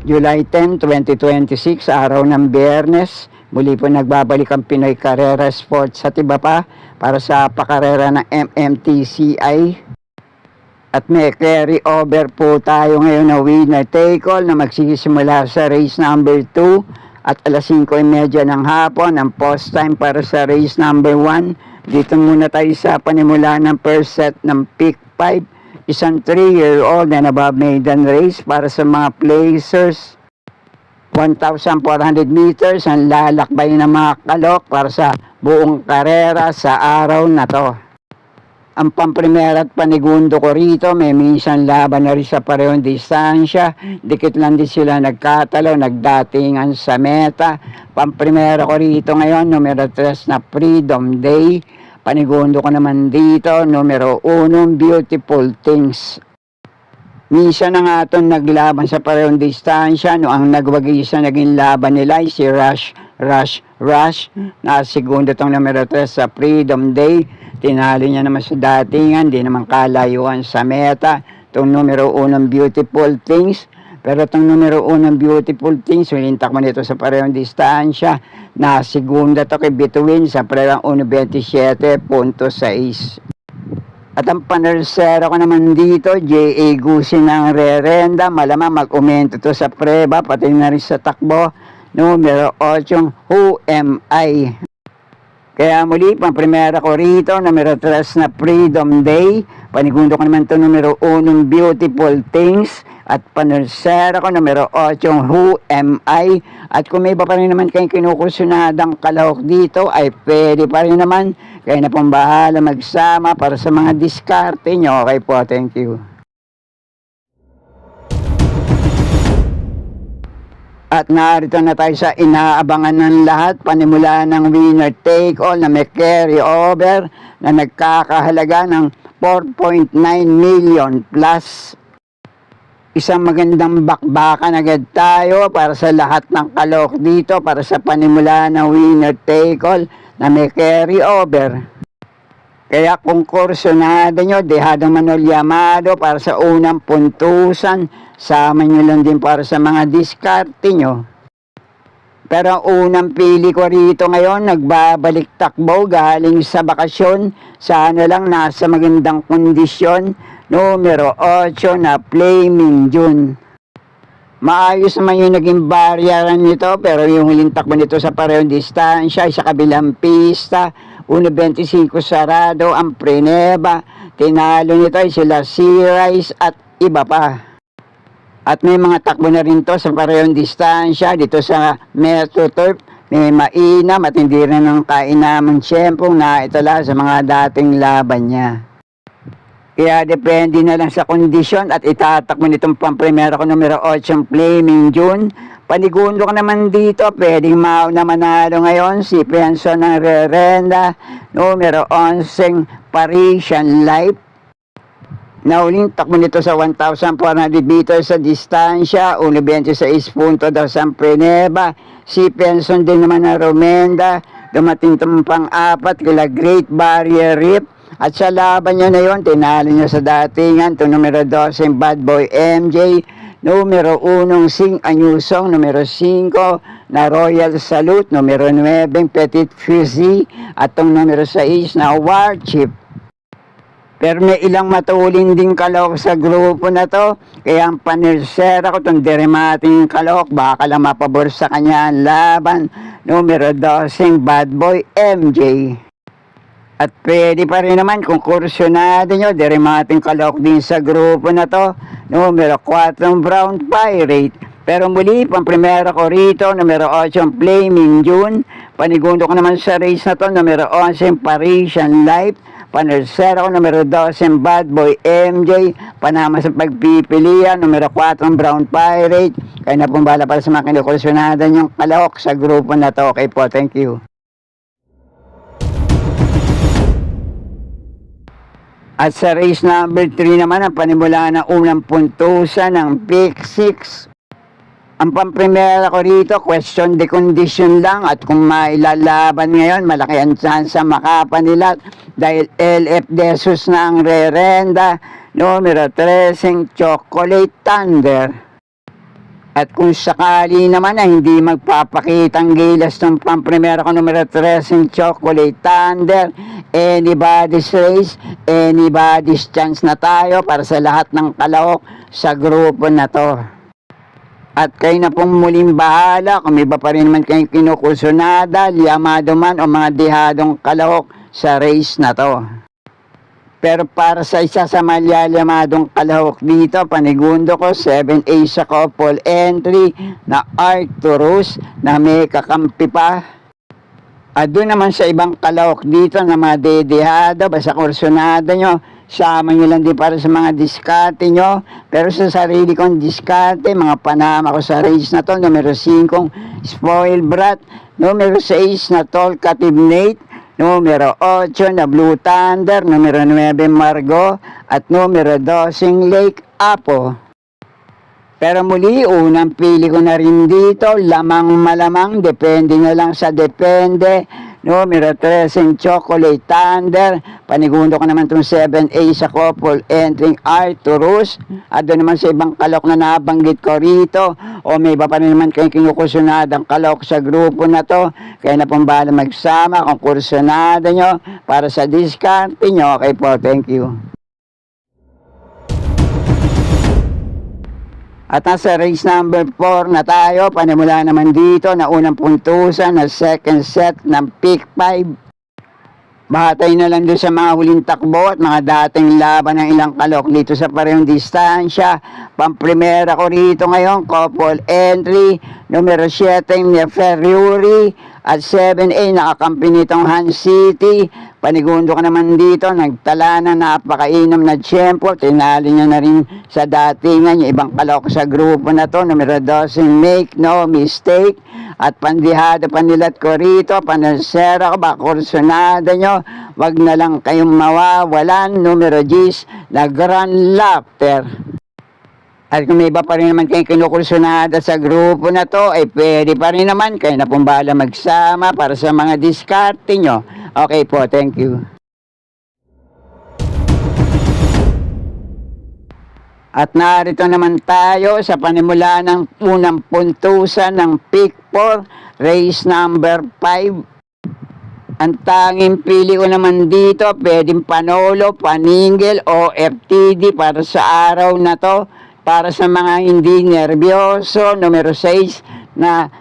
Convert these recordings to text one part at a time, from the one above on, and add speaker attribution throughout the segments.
Speaker 1: July 10, 2026, araw ng Biyernes. Muli po nagbabalik ang Pinoy Carrera Sports sa iba pa para sa pakarera ng MMTCI. At may carry over po tayo ngayon na winner take all na magsisimula sa race number 2 at alas 5:30 ng hapon ang post time para sa race number 1. Dito muna tayo sa panimula ng first set ng pick 5. Isang 3-year-old and above maiden race para sa mga placers. 1,400 meters ang lalakbay ng mga kalok para sa buong karera sa araw na to. Ang pamprimera at panigundo ko rito, may minsan laban na rin sa parehong distansya. Dikit lang din sila nagkatalo, nagdatingan sa meta. Pamprimera ko rito ngayon, numero 3 na Freedom Day. Panigundo ko naman dito, numero 1, Beautiful Things. Minsan na nga itong naglaban sa parehong distansya, no, ang nagwagi sa naging laban nila ay si Rush. Na segundo itong numero 3 sa Freedom Day. Tinalo niya naman sa datingan, di naman kalayuan sa meta. Itong numero 1, Beautiful Things. Pero itong numero 1, Beautiful Things, winintak mo nito sa parehong distansya. Na segunda to kay Bituin sa parehong 1.27.6. At ang panersero ko naman dito, J.A. Gusin ng Rerenda. Malamang mag-umento to sa preba, pati na rin sa takbo. Numero 8, Who Am I? Kaya muli, pamprimera ko rito, numero 3 na Freedom Day. Panigundo ko naman to numero 1, Beautiful Things. At panersero ko, numero 8, Who Am I? At kung may iba pa rin naman kayong kinukursunadang kalahok dito, ay pwede pa rin naman. Kaya na pong bahala magsama para sa mga diskarte nyo. Okay po, thank you. At narito na tayo sa inaabangan ng lahat, panimula ng winner take all na may carry over na nagkakahalaga ng 4.9 million plus. Isang magandang bakbakan agad tayo para sa lahat ng kalok dito para sa panimula ng winner take all na may carry over. Kaya kung kursunado nyo, dehado Manol Yamado para sa unang puntusan, sama nyo lang din para sa mga diskarte nyo. Pero ang unang pili ko rito ngayon, nagbabalik takbo galing sa bakasyon, sana lang nasa magandang kondisyon, numero 8 na Flaming June. Maayos naman yung naging baryaran nito, pero yung huling takbo nito sa parehong distansya ay sa kabilang pista, 1.25 sarado ang Preneba. Tinalo nito ay sila C-Rise at iba pa. At may mga takbo na rin to sa parehong distansya dito sa Metro Turf. May mainam at hindi rin ng kainamang tiyempong na itala sa mga dating laban niya. Kaya depende na lang sa kondisyon at itatakbo nitong pamprimera ko numero 8 Flaming June. Panigundo ko naman dito, pwedeng mauna manalo ngayon si Penson ng Rerenda, numero 11 Parisian Life. Nauling takbo nito sa 1,400 meters sa distansya, 1.26 daw sa Preneba. Si Penson din naman na Romenda, dumating itong pang-apat kila Great Barrier Reef. At sa laban niya na yun, tinalo niya sa datingan, ito numero 12, Bad Boy MJ, numero 1, Sing Anyusong, numero 5, na Royal Salute, numero 9, Petit Fuzi, at itong numero 6 na War Chief. Pero may ilang matulin din kalok sa grupo na to, kaya ang panersera ko itong deremating kalok, baka lang mapabor sa kanya ang laban, numero 12, Bad Boy MJ. At pwede pa rin naman kung kursunado nyo, deremating kalok din sa grupo na to, numero 4, Brown Pirate. Pero muli, pamprimera ko rito, numero 8, Flaming June. Panigundo ko naman sa race na to, numero 11, Parisian Life. Panersera ko, numero 12, Bad Boy MJ. Panama sa pagpipilian, numero 4, Brown Pirate. Kaya na pong bala para sa mga kinukursunado nyong kalok sa grupo na to. Okay po, thank you. At sa race number 3 naman, ang panimula ng unang puntusan ng pick 6. Ang pamprimera ko rito, question de condition lang. At kung mailalaban ngayon, malaki ang chance makapanilat. Dahil LF Desus na ang Rerenda. Numero 13, Chocolate Thunder. At kung sakali naman na hindi magpapakitang gilas ng pamprimera ko numero 13, Chocolate Thunder, anybody's race, anybody's chance na tayo para sa lahat ng kalahok sa grupo na to. At kayo na pong muling bahala kung may iba pa rin naman kayong kinukusunada, liyamado man o mga dihadong kalahok sa race na to. Pero para sa isa sa malyamadong kalahok dito, panigundo ko 7A sa couple entry na Arcturus na may kakampi pa. At doon naman sa ibang kalahok dito na madedehado, basta kursonada nyo, sama nyo lang din para sa mga diskarte nyo. Pero sa sarili kong diskarte, mga panama ko sa race na to, numero 5, Spoil Brat, numero 6 na Talkative Nate, numero 8 na Blue Thunder, numero 9 Margo, at numero 12 Lake Apo. Pero muli, unang pili ko na rin dito, lamang malamang, depende na lang sa depende. Numero 13 Chocolate Thunder, panigundo ko naman itong 7A sa couple entering Arcturus. At doon naman sa ibang kalok na nabanggit ko rito, o may iba pa rin naman kayong kinukusunadang kalok sa grupo na to, kaya na pong bahala magsama kung kursunada nyo para sa discount nyo. Okay po, thank you. At nasa race number 4 na tayo, panimula naman dito na unang puntusan na second set ng pick 5. Bahatay na lang doon sa mga huling takbo at mga dating laban ng ilang kalok dito sa parehong distansya. Pamprimera ko rito ngayon, couple entry, numero 7 ni Ferrari at 7A nakakampi nitong Han City. Panigundo ko naman dito, nagtala na napakainom na tiyempo, tinali niya na rin sa datingan yung ibang kalok sa grupo na to, numero 12, Make No Mistake, at pandihado panilat ko rito, panasera ko, bakursonada nyo, wag na lang kayong mawawalan, numero 10, na Grand Laughter. At kung may iba pa rin naman kayong kinukursunada sa grupo na to, ay pwede pa rin naman kayo na pong bahala magsama para sa mga diskarte nyo. Okay po, thank you. At narito naman tayo sa panimula ng unang puntusan ng pick 4, race number 5. Ang tanging pili ko naman dito, pwedeng panolo, paningil o FTD para sa araw na to. Para sa mga hindi nervyoso, numero 6 na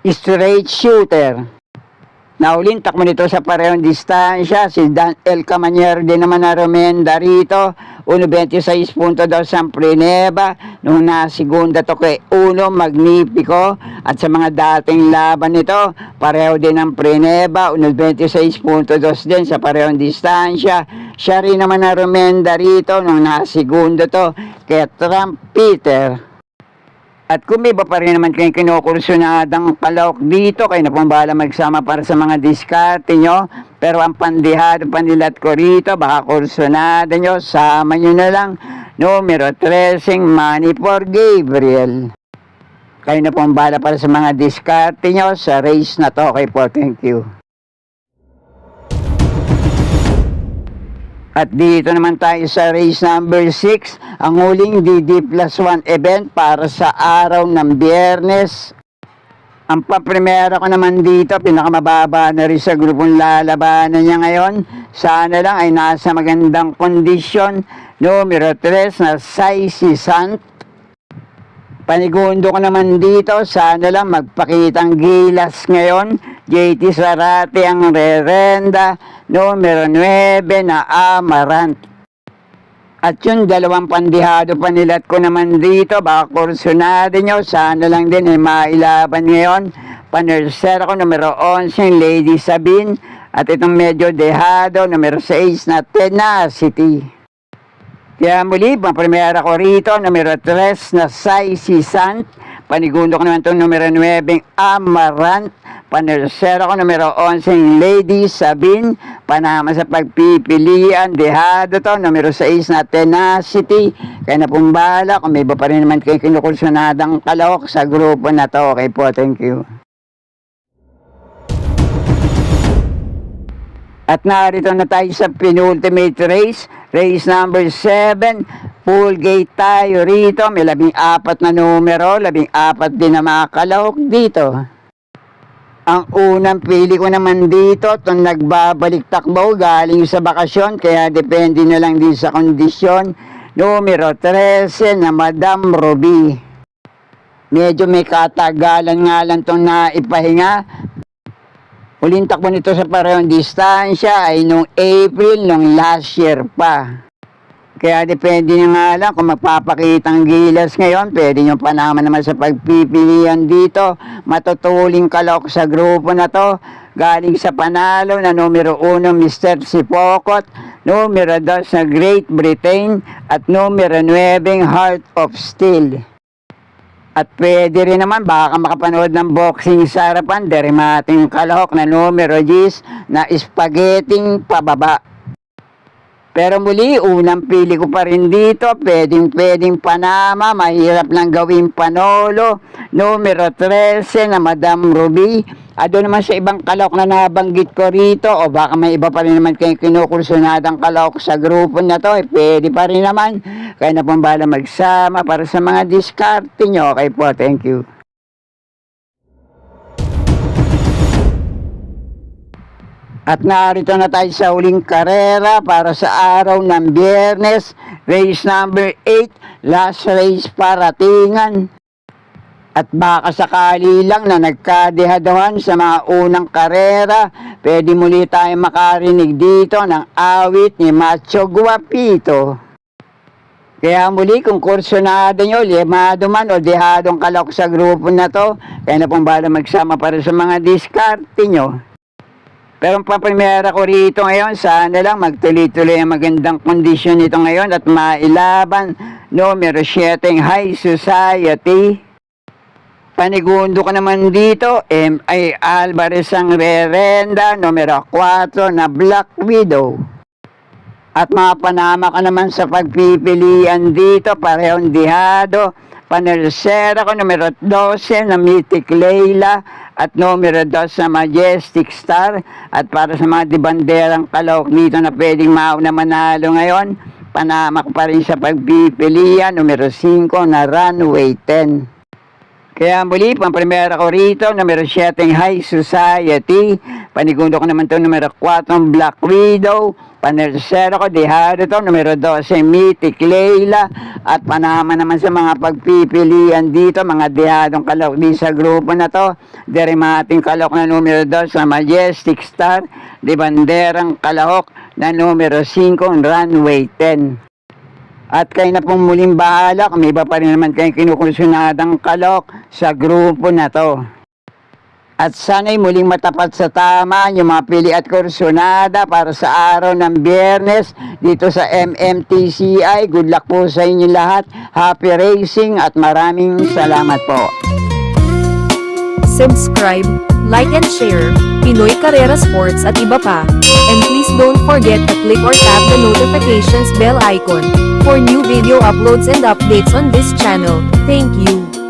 Speaker 1: straight shooter. Naulin takmo nito sa parehong distansya, si Dan El Camanier din naman na rumenda rito, 1.26.2 sa Prineba, nung nasigunda to kay Uno Magnifico, at sa mga dating laban nito, pareho din ang Prineba, 1.26.2 din sa parehong distansya. Siya rin naman na rumenda rito nung nasigunda to kay Trump Peter. At kung may iba pa rin naman kayong kinukursunadang kalok dito, kayo na pong bahala magsama para sa mga diskarte nyo. Pero ang pandihado panilat ko rito, baka kursunada nyo, sama nyo na lang. Numero 13, Money for Gabriel. Kayo na pong bahala para sa mga diskarte nyo sa race na to. Okay po, thank you. At dito naman tayo sa race number 6, ang huling DD+1 event para sa araw ng Biyernes. Ang paprimera ko naman dito, pinakamababa na rin sa grupong lalabanan niya ngayon. Sana lang ay nasa magandang kondisyon. Numero 3 na Saisi Sant. Panigundo ko naman dito, sana lang magpakitang gilas ngayon. JT Sarate ang rerenda, numero 9 na Amarant. At yung dalawang pandihado panilat ko naman dito, baka kursunado nyo, sana lang din ay mailaban ngayon. Panersera ko, numero 11, Lady Sabine. At itong medyo dehado, numero 6 na Tenacity. Kaya muli, pang-primera ko rito, numero 3 na Saisi Sant. Panigundo ko naman itong numero 9, Amarant. Panersera ko, numero 11, Lady Sabine. Panama sa pagpipilian, dehado to, numero 6 na Tenacity. Kaya na pong bahala, kung may iba pa rin naman kayo kinukursunadang kalok sa grupo na to. Okay po, thank you. At narito na tayo sa penultimate race, race number 7, full gate tayo rito, may 14 na numero, 14 din na mga kalahok dito. Ang unang pili ko naman dito, itong nagbabalik takbo galing sa bakasyon, kaya depende na lang din sa kondisyon, numero 13 na Madam Ruby. Medyo may katagalan nga lang itong naipahinga. Uling takbo nito sa parehong distansya ay nung April nung last year pa. Kaya depende nyo nga lang kung magpapakitang gilas ngayon, pwede nyo panaman naman sa pagpipilian dito. Matutuling kalok sa grupo na to. Galing sa panalo na numero 1 Mr. Sipokot, numero 2 na Great Britain, at numero 9 Heart of Steel. At pwede rin naman baka makapanood ng boxing sa harapan, derimating kalahok na numero 10 na spaghetti pababa. Pero muli, unang pili ko pa rin dito, pwedeng Panama, mahirap lang gawing Panolo, numero 13 na Madam Ruby. Doon naman sa ibang kalahok na nabanggit ko rito, o baka may iba pa rin naman kayong kinukursunadang kalahok sa grupo na to, pwede pa rin naman. Kaya na pong bala magsama para sa mga diskarte nyo. Okay po, thank you. At narito na tayo sa huling karera para sa araw ng Biyernes, race number 8, last race paratingan. At baka sakali lang na nagkadehaduhan sa mga unang karera, pwede muli tayo makarinig dito ng awit ni Macho Guapito. Kaya muli, kung kursunado nyo, limado man o dehadong kalok sa grupo na to, kaya na pong bala magsama para sa mga diskarte nyo. Pero ang paprimera ko rito ngayon, sana lang magtuloy-tuloy ang magandang kondisyon nito ngayon at mailaban numero 7 High Society. Panigundo ko naman dito, M.I. Alvarez ang rerenda, numero 4 na Black Widow. At mga panama ka naman sa pagpipilian dito, parehong dihado. Panersera ko, numero 12 na Mythic Leila at numero 2 na Majestic Star. At para sa mga dibanderang kalahok dito na pwedeng mauna manalo ngayon, panama ko pa rin sa pagpipilian, numero 5 na Runway 10. Kaya muli, pang-primera ko rito, numero 7 High Society. Panigundo ko naman ito, numero 4 Black Widow. Panersera ko, dehado ito, numero 12 Mythic Leila. At panama naman sa mga pagpipilian dito, mga dehadong kalok din sa grupo na to. Derimating kalok na numero 2 sa Majestic Star. Di banderang kalahok na numero 5 Runway 10. At kayo na pong muling bahala kung may iba pa rin naman kayong kinukursunadang kalok sa grupo na to. At sana'y muling matapat sa tama yung mga pili at kursunada para sa araw ng Biyernes dito sa MMTCI. Good luck po sa inyo lahat. Happy racing at maraming salamat po.
Speaker 2: Subscribe, like and share, Pinoy Carrera Sports at iba pa. And please don't forget to click or tap the notifications bell icon for new video uploads and updates on this channel. Thank you.